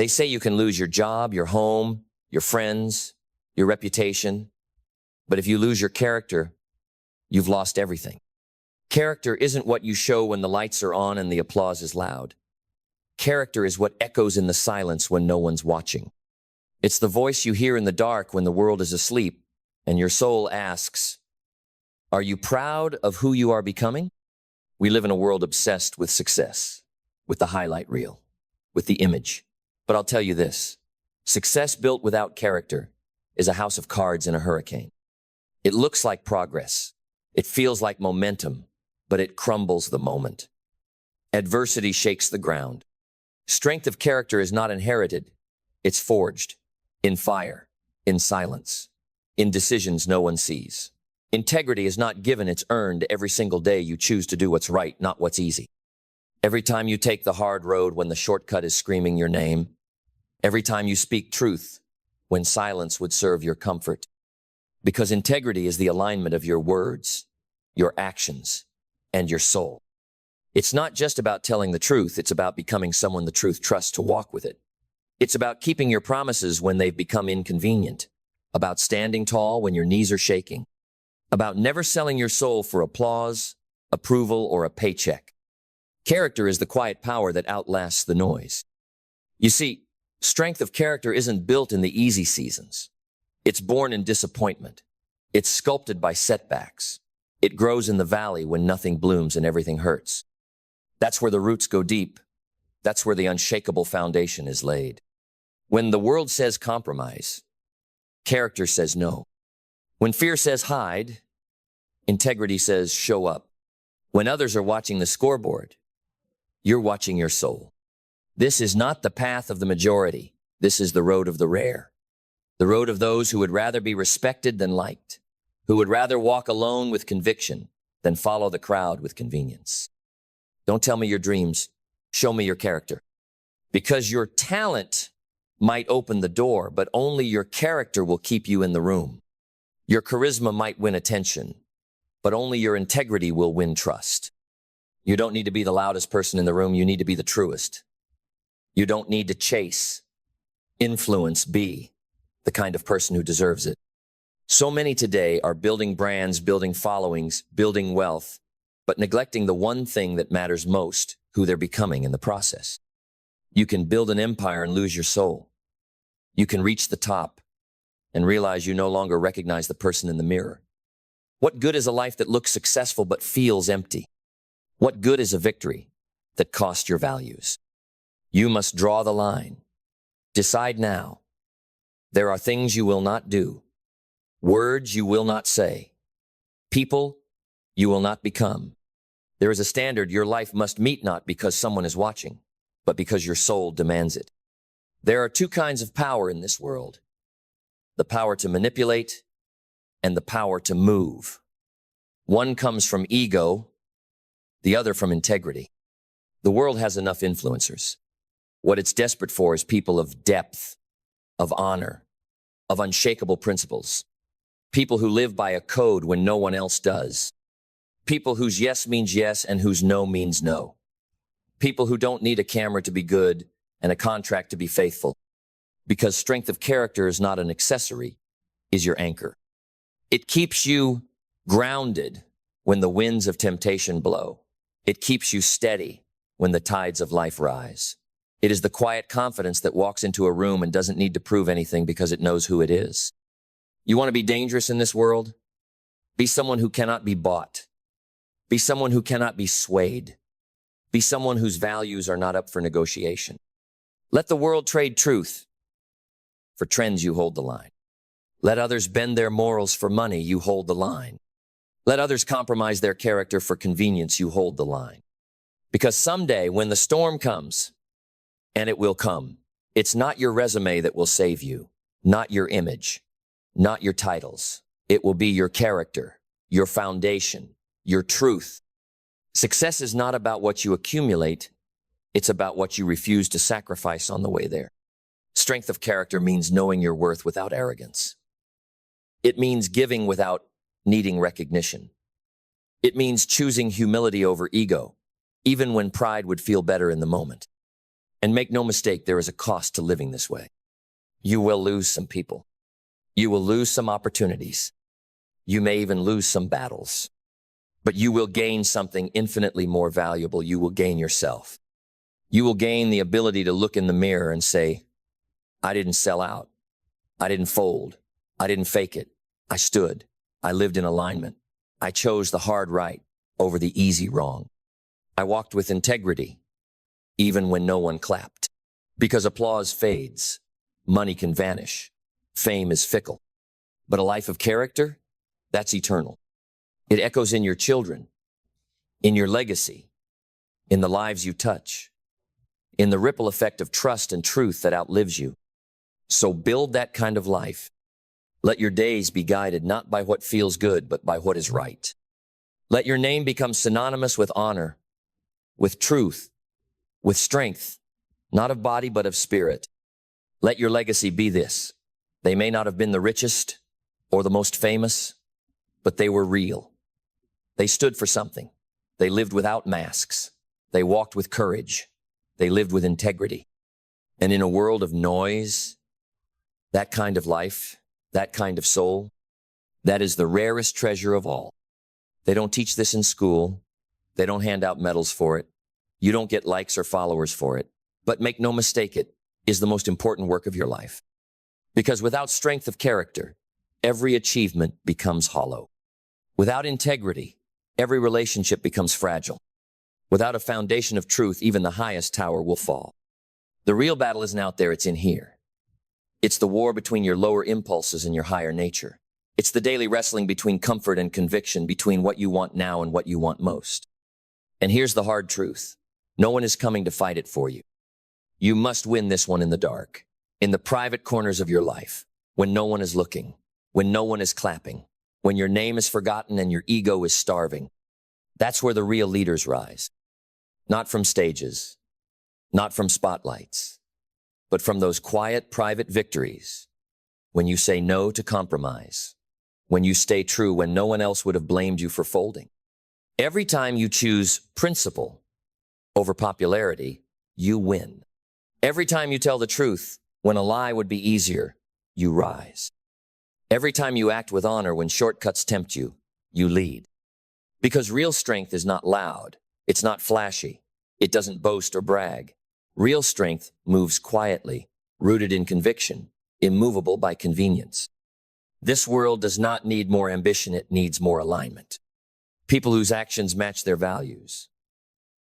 They say you can lose your job, your home, your friends, your reputation. But if you lose your character, you've lost everything. Character isn't what you show when the lights are on and the applause is loud. Character is what echoes in the silence when no one's watching. It's the voice you hear in the dark when the world is asleep and your soul asks, "Are you proud of who you are becoming?" We live in a world obsessed with success, with the highlight reel, with the image. But I'll tell you this, success built without character is a house of cards in a hurricane. It looks like progress. It feels like momentum, but it crumbles the moment. Adversity shakes the ground. Strength of character is not inherited. It's forged in fire, in silence, in decisions no one sees. Integrity is not given, it's earned every single day you choose to do what's right, not what's easy. Every time you take the hard road when the shortcut is screaming your name. Every time you speak truth when silence would serve your comfort. Because integrity is the alignment of your words, your actions, and your soul. It's not just about telling the truth, it's about becoming someone the truth trusts to walk with it. It's about keeping your promises when they've become inconvenient, about standing tall when your knees are shaking, about never selling your soul for applause, approval, or a paycheck. Character is the quiet power that outlasts the noise. You see, strength of character isn't built in the easy seasons. It's born in disappointment. It's sculpted by setbacks. It grows in the valley when nothing blooms and everything hurts. That's where the roots go deep. That's where the unshakable foundation is laid. When the world says compromise, character says no. When fear says hide, integrity says show up. When others are watching the scoreboard, you're watching your soul. This is not the path of the majority. This is the road of the rare. The road of those who would rather be respected than liked, who would rather walk alone with conviction than follow the crowd with convenience. Don't tell me your dreams. Show me your character. Because your talent might open the door, but only your character will keep you in the room. Your charisma might win attention, but only your integrity will win trust. You don't need to be the loudest person in the room. You need to be the truest. You don't need to chase, influence, be the kind of person who deserves it. So many today are building brands, building followings, building wealth, but neglecting the one thing that matters most, who they're becoming in the process. You can build an empire and lose your soul. You can reach the top and realize you no longer recognize the person in the mirror. What good is a life that looks successful but feels empty? What good is a victory that costs your values? You must draw the line. Decide now. There are things you will not do, words you will not say, people you will not become. There is a standard your life must meet, not because someone is watching, but because your soul demands it. There are two kinds of power in this world: the power to manipulate and the power to move. One comes from ego, the other from integrity. The world has enough influencers. What it's desperate for is people of depth, of honor, of unshakable principles. People who live by a code when no one else does. People whose yes means yes and whose no means no. People who don't need a camera to be good and a contract to be faithful. Because strength of character is not an accessory, is your anchor. It keeps you grounded when the winds of temptation blow. It keeps you steady when the tides of life rise. It is the quiet confidence that walks into a room and doesn't need to prove anything because it knows who it is. You want to be dangerous in this world? Be someone who cannot be bought. Be someone who cannot be swayed. Be someone whose values are not up for negotiation. Let the world trade truth. For trends, you hold the line. Let others bend their morals for money, you hold the line. Let others compromise their character for convenience, you hold the line. Because someday, when the storm comes, and it will come, it's not your resume that will save you, not your image, not your titles. It will be your character, your foundation, your truth. Success is not about what you accumulate. It's about what you refuse to sacrifice on the way there. Strength of character means knowing your worth without arrogance. It means giving without needing recognition. It means choosing humility over ego, even when pride would feel better in the moment. And make no mistake, there is a cost to living this way. You will lose some people. You will lose some opportunities. You may even lose some battles. But you will gain something infinitely more valuable. You will gain yourself. You will gain the ability to look in the mirror and say, I didn't sell out. I didn't fold. I didn't fake it. I stood. I lived in alignment. I chose the hard right over the easy wrong. I walked with integrity, even when no one clapped. Because applause fades, money can vanish, fame is fickle. But a life of character, that's eternal. It echoes in your children, in your legacy, in the lives you touch, in the ripple effect of trust and truth that outlives you. So build that kind of life. Let your days be guided not by what feels good, but by what is right. Let your name become synonymous with honor, with truth, with strength, not of body, but of spirit. Let your legacy be this. They may not have been the richest or the most famous, but they were real. They stood for something. They lived without masks. They walked with courage. They lived with integrity. And in a world of noise, that kind of life, that kind of soul, that is the rarest treasure of all. They don't teach this in school. They don't hand out medals for it. You don't get likes or followers for it. But make no mistake, it is the most important work of your life. Because without strength of character, every achievement becomes hollow. Without integrity, every relationship becomes fragile. Without a foundation of truth, even the highest tower will fall. The real battle isn't out there, it's in here. It's the war between your lower impulses and your higher nature. It's the daily wrestling between comfort and conviction, between what you want now and what you want most. And here's the hard truth. No one is coming to fight it for you. You must win this one in the dark, in the private corners of your life, when no one is looking, when no one is clapping, when your name is forgotten and your ego is starving. That's where the real leaders rise. Not from stages, not from spotlights, but from those quiet, private victories, when you say no to compromise, when you stay true when no one else would have blamed you for folding. Every time you choose principle over popularity, you win. Every time you tell the truth when a lie would be easier, you rise. Every time you act with honor when shortcuts tempt you, you lead. Because real strength is not loud, it's not flashy, it doesn't boast or brag. Real strength moves quietly, rooted in conviction, immovable by convenience. This world does not need more ambition, it needs more alignment. People whose actions match their values.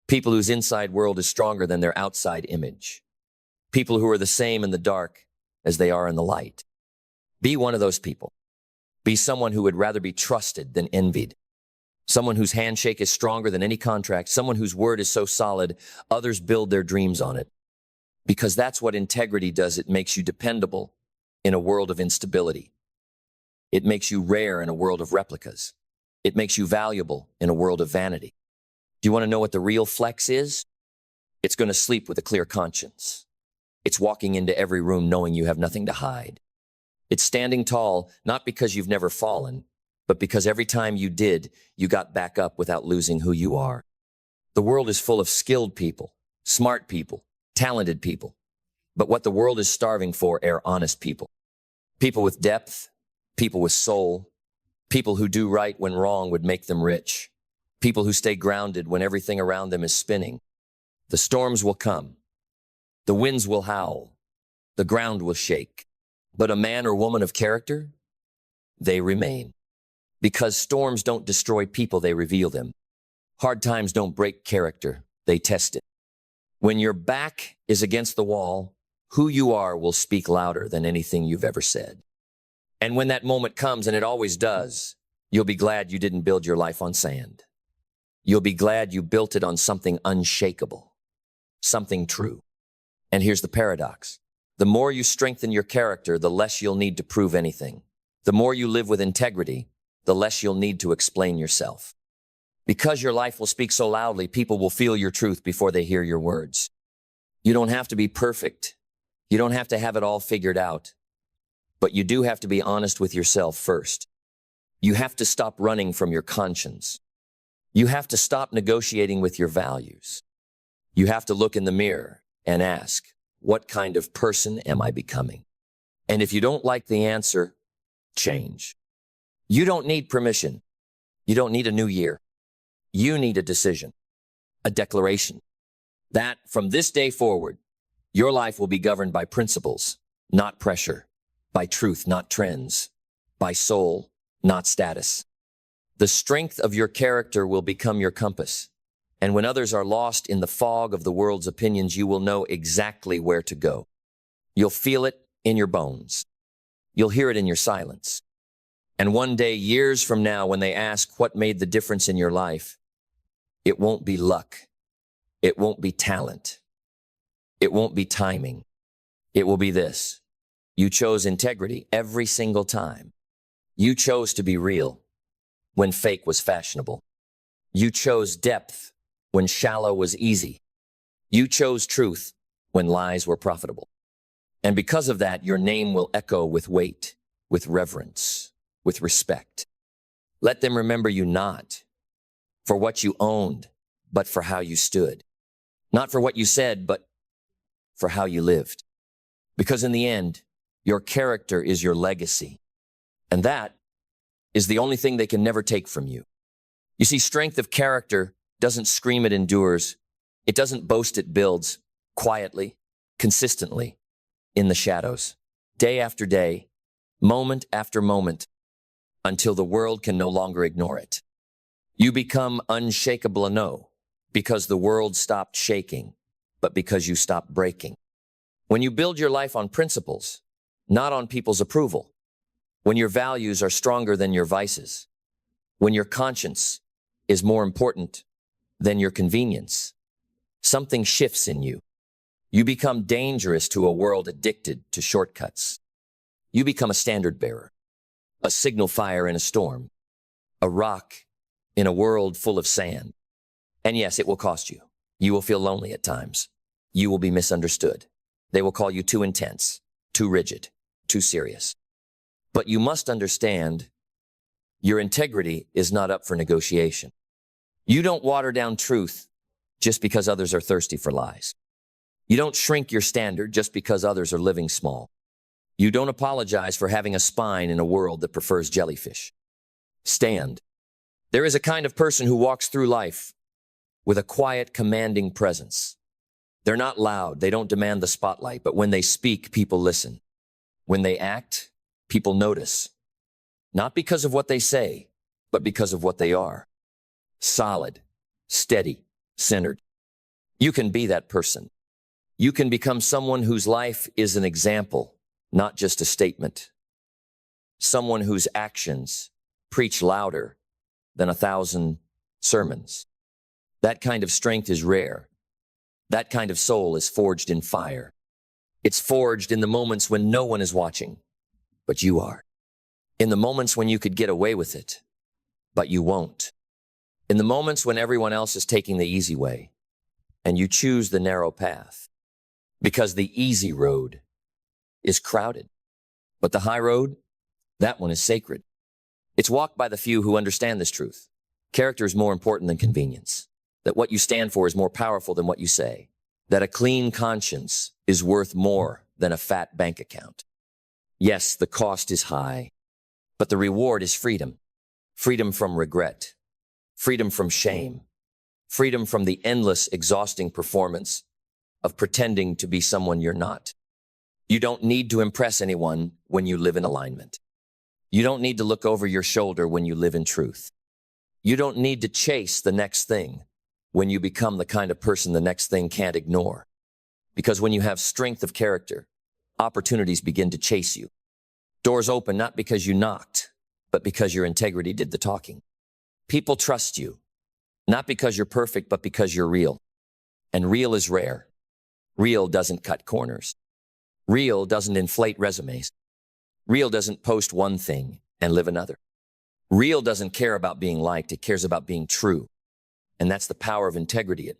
People whose inside world is stronger than their outside image. People who are the same in the dark as they are in the light. Be one of those people. Be someone who would rather be trusted than envied. Someone whose handshake is stronger than any contract. Someone whose word is so solid, others build their dreams on it. Because that's what integrity does. It makes you dependable in a world of instability. It makes you rare in a world of replicas. It makes you valuable in a world of vanity. Do you want to know what the real flex is? It's going to sleep with a clear conscience. It's walking into every room knowing you have nothing to hide. It's standing tall, not because you've never fallen, but because every time you did, you got back up without losing who you are. The world is full of skilled people, smart people, talented people. But what the world is starving for are honest people. People with depth, people with soul, people who do right when wrong would make them rich. People who stay grounded when everything around them is spinning. The storms will come. The winds will howl. The ground will shake. But a man or woman of character, they remain. Because storms don't destroy people, they reveal them. Hard times don't break character, they test it. When your back is against the wall, who you are will speak louder than anything you've ever said. And when that moment comes, and it always does, you'll be glad you didn't build your life on sand. You'll be glad you built it on something unshakable, something true. And here's the paradox. The more you strengthen your character, the less you'll need to prove anything. The more you live with integrity, the less you'll need to explain yourself. Because your life will speak so loudly, people will feel your truth before they hear your words. You don't have to be perfect. You don't have to have it all figured out. But you do have to be honest with yourself first. You have to stop running from your conscience. You have to stop negotiating with your values. You have to look in the mirror and ask, what kind of person am I becoming? And if you don't like the answer, change. You don't need permission. You don't need a new year. You need a decision, a declaration, that from this day forward, your life will be governed by principles, not pressure, by truth, not trends, by soul, not status. The strength of your character will become your compass. And when others are lost in the fog of the world's opinions, you will know exactly where to go. You'll feel it in your bones. You'll hear it in your silence. And one day, years from now, when they ask what made the difference in your life, it won't be luck. It won't be talent. It won't be timing. It will be this. You chose integrity every single time. You chose to be real when fake was fashionable. You chose depth when shallow was easy. You chose truth when lies were profitable. And because of that, your name will echo with weight, with reverence, with respect. Let them remember you not for what you owned, but for how you stood. Not for what you said, but for how you lived. Because in the end, your character is your legacy. And that is the only thing they can never take from you. You see, strength of character doesn't scream it endures. It doesn't boast it builds. Quietly, consistently, in the shadows. Day after day, moment after moment, until the world can no longer ignore it. You become unshakable enough because the world stopped shaking, but because you stopped breaking. When you build your life on principles, not on people's approval, when your values are stronger than your vices, when your conscience is more important than your convenience, something shifts in you. You become dangerous to a world addicted to shortcuts. You become a standard bearer, a signal fire in a storm, a rock in a world full of sand. And yes, it will cost you. You will feel lonely at times. You will be misunderstood. They will call you too intense, too rigid, too serious. But you must understand, your integrity is not up for negotiation. You don't water down truth just because others are thirsty for lies. You don't shrink your standard just because others are living small. You don't apologize for having a spine in a world that prefers jellyfish. Stand. There is a kind of person who walks through life with a quiet, commanding presence. They're not loud. They don't demand the spotlight, but when they speak, people listen. When they act, people notice. Not because of what they say, but because of what they are. Solid, steady, centered. You can be that person. You can become someone whose life is an example, not just a statement. Someone whose actions preach louder than 1,000 sermons. That kind of strength is rare. That kind of soul is forged in fire. It's forged in the moments when no one is watching, but you are. In the moments when you could get away with it, but you won't. In the moments when everyone else is taking the easy way, and you choose the narrow path. Because the easy road is crowded, but the high road, that one is sacred. It's walked by the few who understand this truth. Character is more important than convenience. That what you stand for is more powerful than what you say. That a clean conscience is worth more than a fat bank account. Yes, the cost is high, but the reward is freedom. Freedom from regret. Freedom from shame. Freedom from the endless, exhausting performance of pretending to be someone you're not. You don't need to impress anyone when you live in alignment. You don't need to look over your shoulder when you live in truth. You don't need to chase the next thing when you become the kind of person the next thing can't ignore. Because when you have strength of character, opportunities begin to chase you. Doors open not because you knocked, but because your integrity did the talking. People trust you, not because you're perfect, but because you're real. And real is rare. Real doesn't cut corners. Real doesn't inflate resumes. Real doesn't post one thing and live another. Real doesn't care about being liked, it cares about being true. And that's the power of integrity. It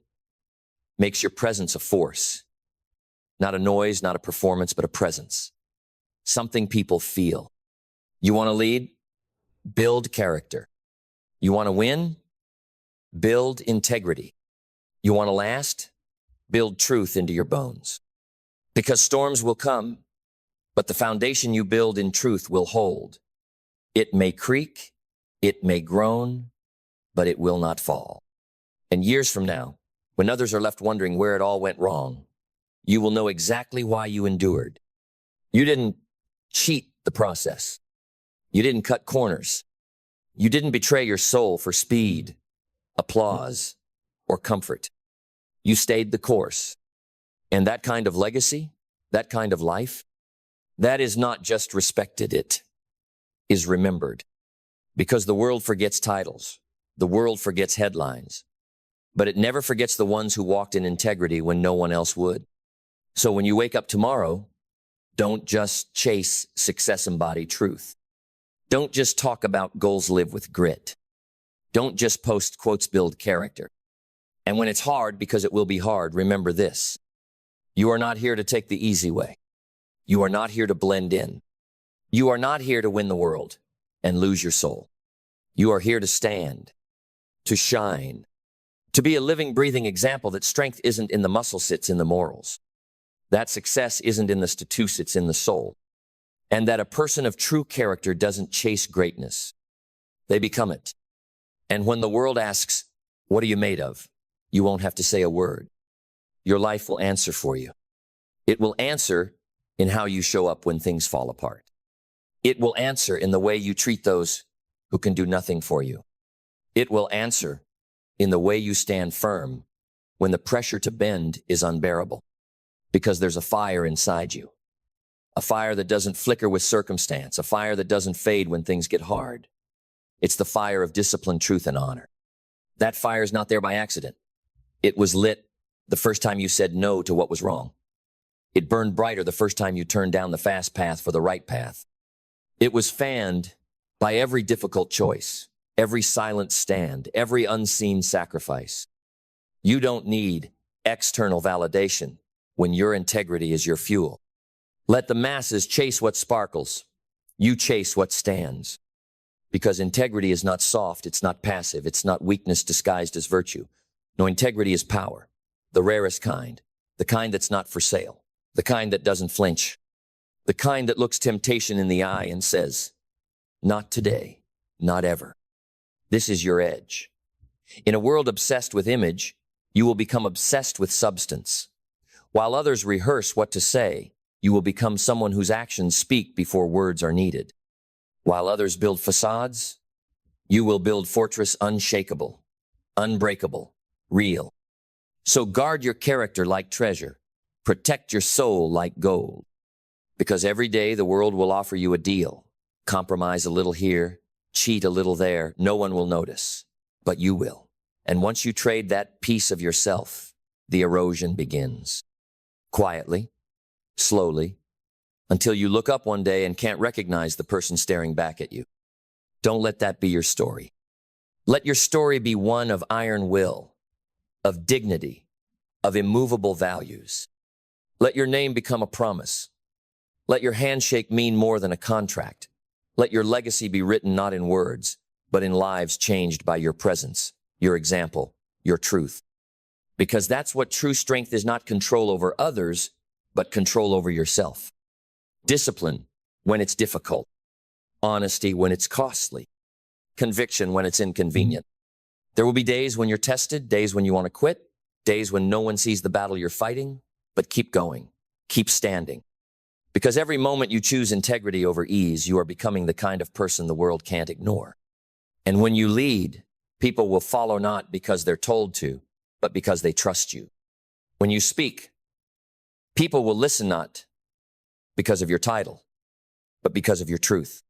makes your presence a force. Not a noise, not a performance, but a presence. Something people feel. You want to lead? Build character. You want to win? Build integrity. You want to last? Build truth into your bones. Because storms will come, but the foundation you build in truth will hold. It may creak, it may groan, but it will not fall. And years from now, when others are left wondering where it all went wrong, you will know exactly why you endured. You didn't cheat the process. You didn't cut corners. You didn't betray your soul for speed, applause, or comfort. You stayed the course. And that kind of legacy, that kind of life, that is not just respected, it is remembered. Because the world forgets titles, the world forgets headlines, but it never forgets the ones who walked in integrity when no one else would. So when you wake up tomorrow, don't just chase success, embody truth. Don't just talk about goals, live with grit. Don't just post quotes, build character. And when it's hard, because it will be hard, remember this. You are not here to take the easy way. You are not here to blend in. You are not here to win the world and lose your soul. You are here to stand, to shine, to be a living, breathing example that strength isn't in the muscles, it's in the morals. That success isn't in the status, it's in the soul. And that a person of true character doesn't chase greatness. They become it. And when the world asks, what are you made of? You won't have to say a word. Your life will answer for you. It will answer in how you show up when things fall apart. It will answer in the way you treat those who can do nothing for you. It will answer in the way you stand firm when the pressure to bend is unbearable. Because there's a fire inside you. A fire that doesn't flicker with circumstance. A fire that doesn't fade when things get hard. It's the fire of discipline, truth, and honor. That fire is not there by accident. It was lit the first time you said no to what was wrong. It burned brighter the first time you turned down the fast path for the right path. It was fanned by every difficult choice, every silent stand, every unseen sacrifice. You don't need external validation when your integrity is your fuel. Let the masses chase what sparkles. You chase what stands. Because integrity is not soft, it's not passive, it's not weakness disguised as virtue. No, integrity is power, the rarest kind, the kind that's not for sale, the kind that doesn't flinch, the kind that looks temptation in the eye and says, not today, not ever. This is your edge. In a world obsessed with image, you will become obsessed with substance. While others rehearse what to say, you will become someone whose actions speak before words are needed. While others build facades, you will build fortress unshakable, unbreakable, real. So guard your character like treasure. Protect your soul like gold. Because every day the world will offer you a deal. Compromise a little here, cheat a little there. No one will notice, but you will. And once you trade that piece of yourself, the erosion begins. Quietly, slowly, until you look up one day and can't recognize the person staring back at you. Don't let that be your story. Let your story be one of iron will, of dignity, of immovable values. Let your name become a promise. Let your handshake mean more than a contract. Let your legacy be written not in words, but in lives changed by your presence, your example, your truth. Because that's what true strength is, not control over others, but control over yourself. Discipline when it's difficult. Honesty when it's costly. Conviction when it's inconvenient. There will be days when you're tested, days when you want to quit, days when no one sees the battle you're fighting, but keep going, keep standing. Because every moment you choose integrity over ease, you are becoming the kind of person the world can't ignore. And when you lead, people will follow not because they're told to, but because they trust you. When you speak, people will listen not because of your title, but because of your truth.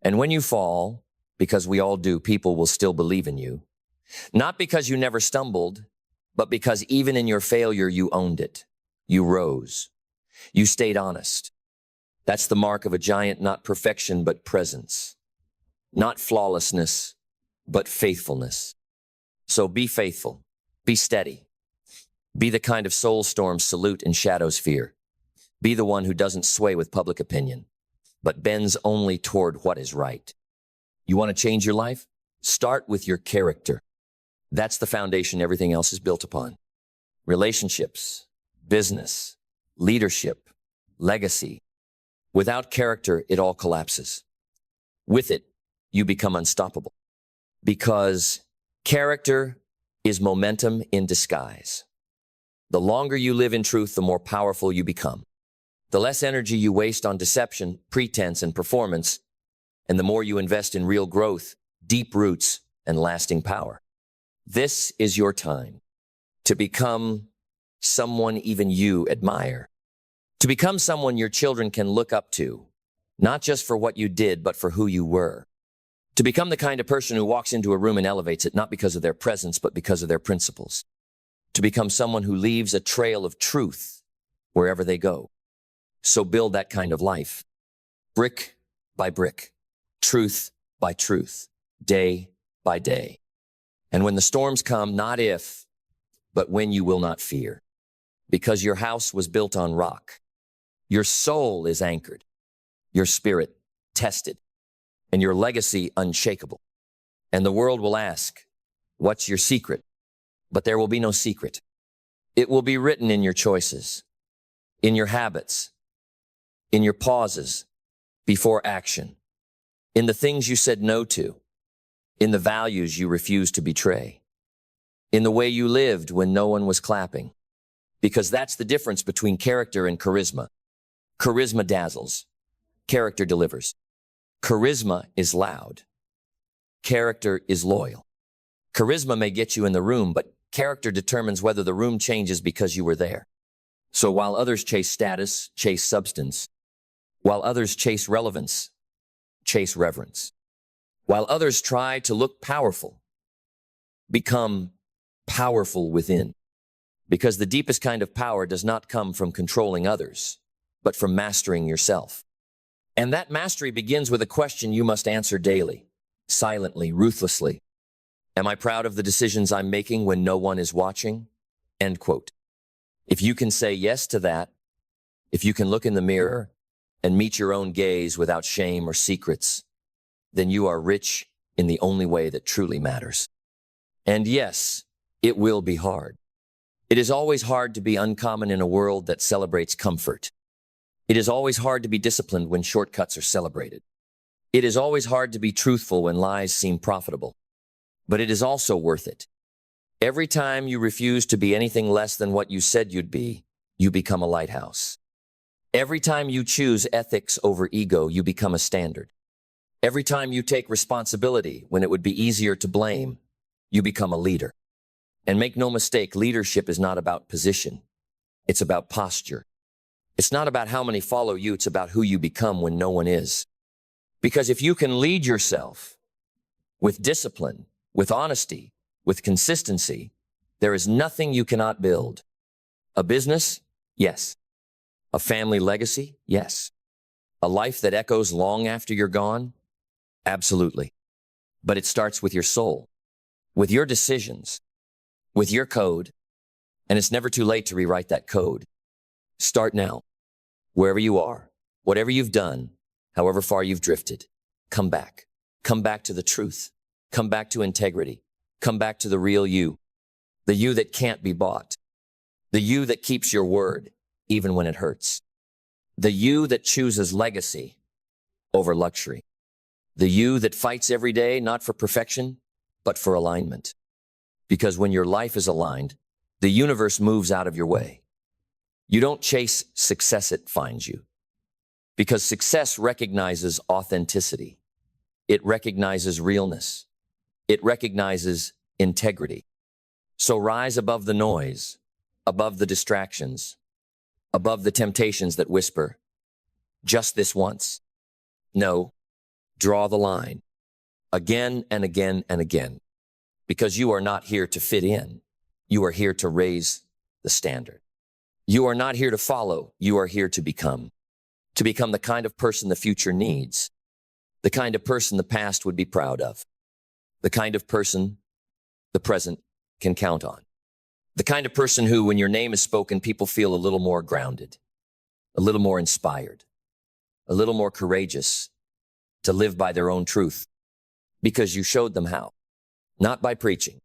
And when you fall, because we all do, people will still believe in you. Not because you never stumbled, but because even in your failure, you owned it. You rose. You stayed honest. That's the mark of a giant, not perfection, but presence. Not flawlessness, but faithfulness. So be faithful. Be steady. Be the kind of soul storms salute and shadows fear. Be the one who doesn't sway with public opinion, but bends only toward what is right. You want to change your life? Start with your character. That's the foundation everything else is built upon. relationships, business, leadership, legacy. Without character, it all collapses. With it, you become unstoppable. Because character is momentum in disguise. The longer you live in truth, the more powerful you become. The less energy you waste on deception, pretense, and performance, and the more you invest in real growth, deep roots, and lasting power. This is your time to become someone even you admire. To become someone your children can look up to, not just for what you did, but for who you were. To become the kind of person who walks into a room and elevates it, not because of their presence, but because of their principles. To become someone who leaves a trail of truth wherever they go. So build that kind of life, brick by brick, truth by truth, day by day. And when the storms come, not if, but when, you will not fear, because your house was built on rock. Your soul is anchored, your spirit tested, and your legacy unshakable. And the world will ask, what's your secret? But there will be no secret. It will be written in your choices, in your habits, in your pauses before action, in the things you said no to, in the values you refused to betray, in the way you lived when no one was clapping. Because that's the difference between character and charisma. Charisma dazzles. Character delivers. Charisma is loud. Character is loyal. Charisma may get you in the room, but character determines whether the room changes because you were there. So while others chase status, chase substance. While others chase relevance, chase reverence. While others try to look powerful, become powerful within. Because the deepest kind of power does not come from controlling others, but from mastering yourself. And that mastery begins with a question you must answer daily, silently, ruthlessly. Am I proud of the decisions I'm making when no one is watching? End quote. If you can say yes to that, if you can look in the mirror and meet your own gaze without shame or secrets, then you are rich in the only way that truly matters. And yes, it will be hard. It is always hard to be uncommon in a world that celebrates comfort. It is always hard to be disciplined when shortcuts are celebrated. It is always hard to be truthful when lies seem profitable. But it is also worth it. Every time you refuse to be anything less than what you said you'd be, you become a lighthouse. Every time you choose ethics over ego, you become a standard. Every time you take responsibility when it would be easier to blame, you become a leader. And make no mistake, leadership is not about position. It's about posture. It's not about how many follow you, it's about who you become when no one is. Because if you can lead yourself with discipline, with honesty, with consistency, there is nothing you cannot build. A business? Yes. A family legacy? Yes. A life that echoes long after you're gone? Absolutely. But it starts with your soul, with your decisions, with your code, and it's never too late to rewrite that code. Start now. Wherever you are, whatever you've done, however far you've drifted, come back. Come back to the truth. Come back to integrity. Come back to the real you. The you that can't be bought. The you that keeps your word, even when it hurts. The you that chooses legacy over luxury. The you that fights every day, not for perfection, but for alignment. Because when your life is aligned, the universe moves out of your way. You don't chase success, it finds you. Because success recognizes authenticity. It recognizes realness. It recognizes integrity. So rise above the noise, above the distractions, above the temptations that whisper, just this once. No, draw the line. Again and again and again. Because you are not here to fit in. You are here to raise the standard. You are not here to follow. You are here to become. To become the kind of person the future needs. The kind of person the past would be proud of. The kind of person the present can count on. The kind of person who, when your name is spoken, people feel a little more grounded, a little more inspired, a little more courageous to live by their own truth. Because you showed them how. Not by preaching,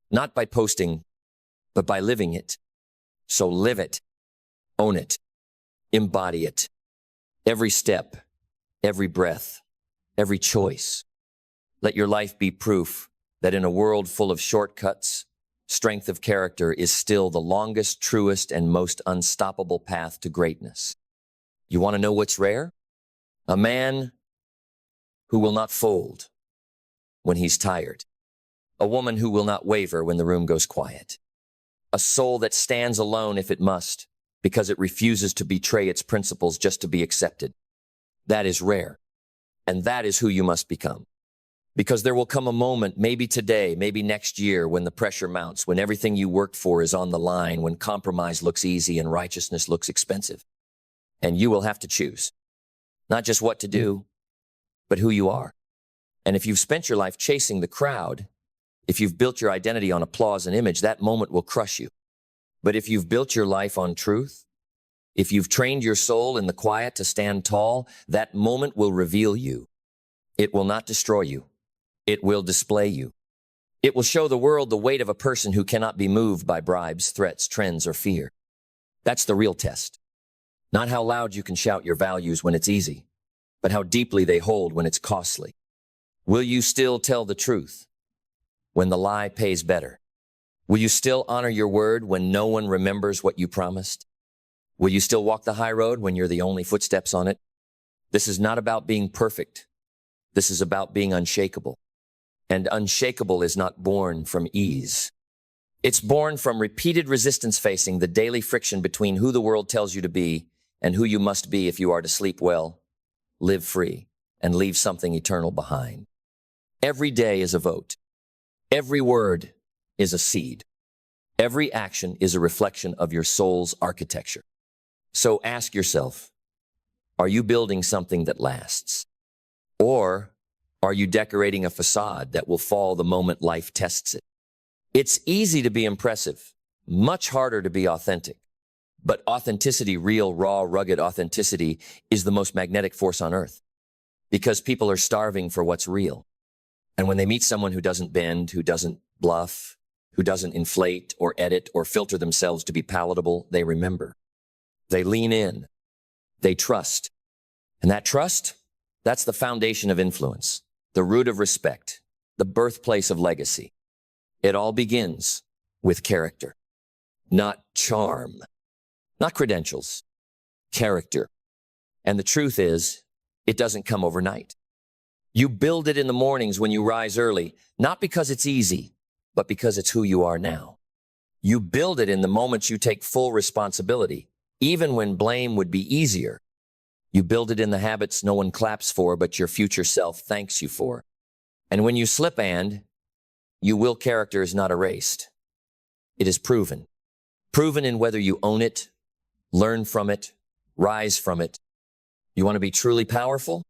not by posting, but by living it. So live it, own it, embody it. Every step, every breath, every choice. Let your life be proof that in a world full of shortcuts, strength of character is still the longest, truest, and most unstoppable path to greatness. You want to know what's rare? A man who will not fold when he's tired. A woman who will not waver when the room goes quiet. A soul that stands alone if it must, because it refuses to betray its principles just to be accepted. That is rare. And that is who you must become. Because there will come a moment, maybe today, maybe next year, when the pressure mounts, when everything you worked for is on the line, when compromise looks easy and righteousness looks expensive. And you will have to choose. Not just what to do, but who you are. And if you've spent your life chasing the crowd, if you've built your identity on applause and image, that moment will crush you. But if you've built your life on truth, if you've trained your soul in the quiet to stand tall, that moment will reveal you. It will not destroy you. It will display you. It will show the world the weight of a person who cannot be moved by bribes, threats, trends, or fear. That's the real test. Not how loud you can shout your values when it's easy, but how deeply they hold when it's costly. Will you still tell the truth when the lie pays better? Will you still honor your word when no one remembers what you promised? Will you still walk the high road when you're the only footsteps on it? This is not about being perfect. This is about being unshakable. And unshakable is not born from ease. It's born from repeated resistance facing the daily friction between who the world tells you to be and who you must be if you are to sleep well, live free, and leave something eternal behind. Every day is a vote. Every word is a seed. Every action is a reflection of your soul's architecture. So ask yourself, are you building something that lasts? Or are you decorating a facade that will fall the moment life tests it? It's easy to be impressive, much harder to be authentic. But authenticity, real, raw, rugged authenticity, is the most magnetic force on earth. Because people are starving for what's real. And when they meet someone who doesn't bend, who doesn't bluff, who doesn't inflate or edit or filter themselves to be palatable, they remember. They lean in. They trust. And that trust, that's the foundation of influence, the root of respect, the birthplace of legacy. It all begins with character, not charm, not credentials, character. And the truth is, it doesn't come overnight. You build it in the mornings when you rise early, not because it's easy, but because it's who you are now. You build it in the moments you take full responsibility, even when blame would be easier. You build it in the habits no one claps for, but your future self thanks you for. And when you slip your will character is not erased. It is proven. Proven in whether you own it, learn from it, rise from it. You want to be truly powerful?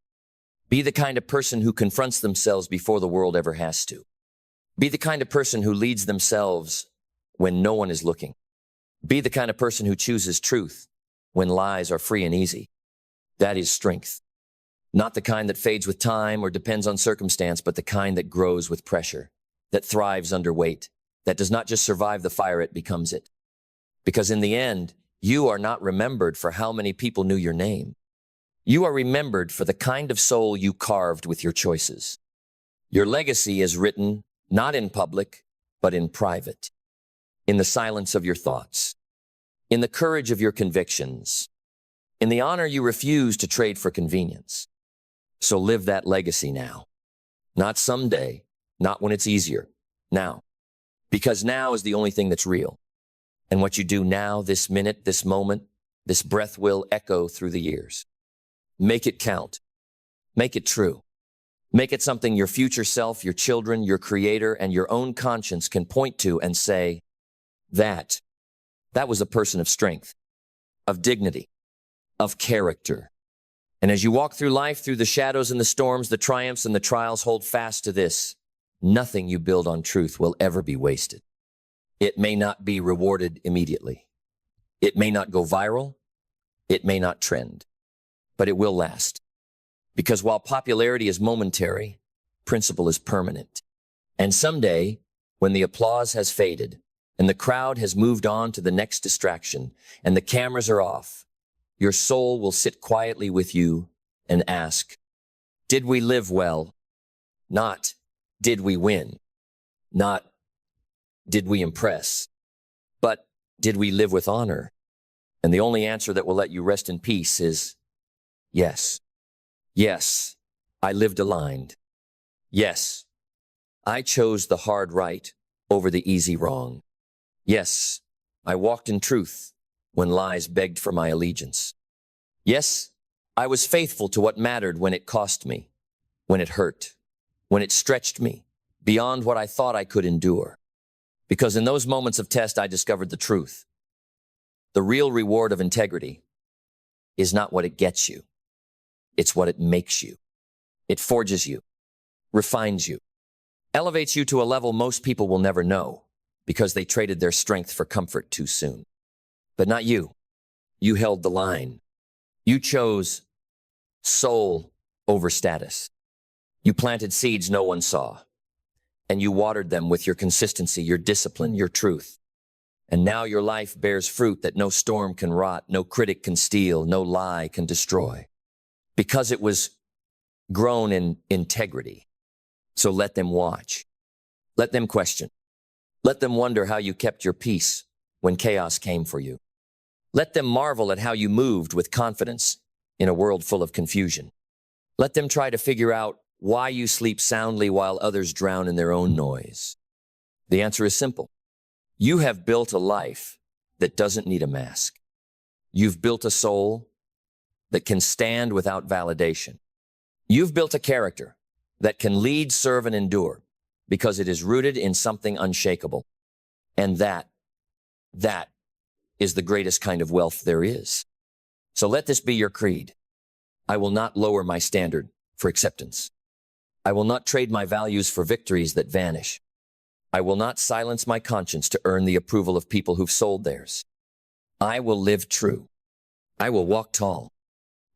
Be the kind of person who confronts themselves before the world ever has to. Be the kind of person who leads themselves when no one is looking. Be the kind of person who chooses truth when lies are free and easy. That is strength. Not the kind that fades with time or depends on circumstance, but the kind that grows with pressure, that thrives under weight, that does not just survive the fire, it becomes it. Because in the end, you are not remembered for how many people knew your name. You are remembered for the kind of soul you carved with your choices. Your legacy is written not in public, but in private, in the silence of your thoughts, in the courage of your convictions, in the honor you refuse to trade for convenience. So live that legacy now. Not someday, not when it's easier, now. Because now is the only thing that's real. And what you do now, this minute, this moment, this breath will echo through the years. Make it count. Make it true. Make it something your future self, your children, your creator, and your own conscience can point to and say, that was a person of strength, of dignity, of character. And as you walk through life, through the shadows and the storms, the triumphs and the trials, hold fast to this. Nothing you build on truth will ever be wasted. It may not be rewarded immediately. It may not go viral. It may not trend, but it will last. Because while popularity is momentary, principle is permanent. And someday, when the applause has faded, and the crowd has moved on to the next distraction, and the cameras are off, your soul will sit quietly with you and ask, did we live well? Not, did we win? Not, did we impress? But, did we live with honor? And the only answer that will let you rest in peace is, yes. Yes, I lived aligned. Yes, I chose the hard right over the easy wrong. Yes, I walked in truth when lies begged for my allegiance. Yes, I was faithful to what mattered when it cost me, when it hurt, when it stretched me beyond what I thought I could endure. Because in those moments of test, I discovered the truth. The real reward of integrity is not what it gets you. It's what it makes you. It forges you, refines you, elevates you to a level most people will never know because they traded their strength for comfort too soon. But not you. You held the line. You chose soul over status. You planted seeds no one saw, and you watered them with your consistency, your discipline, your truth. And now your life bears fruit that no storm can rot, no critic can steal, no lie can destroy. Because it was grown in integrity. So let them watch. Let them question. Let them wonder how you kept your peace when chaos came for you. Let them marvel at how you moved with confidence in a world full of confusion. Let them try to figure out why you sleep soundly while others drown in their own noise. The answer is simple. You have built a life that doesn't need a mask. You've built a soul that can stand without validation. You've built a character that can lead, serve, and endure because it is rooted in something unshakable. And that is the greatest kind of wealth there is. So let this be your creed. I will not lower my standard for acceptance. I will not trade my values for victories that vanish. I will not silence my conscience to earn the approval of people who've sold theirs. I will live true. I will walk tall.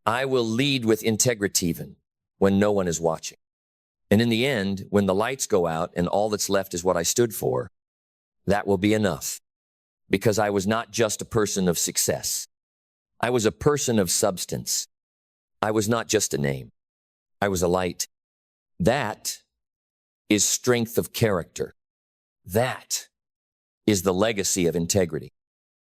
I will lead with integrity even when no one is watching. And in the end, when the lights go out and all that's left is what I stood for, that will be enough. Because I was not just a person of success. I was a person of substance. I was not just a name. I was a light. That is strength of character. That is the legacy of integrity.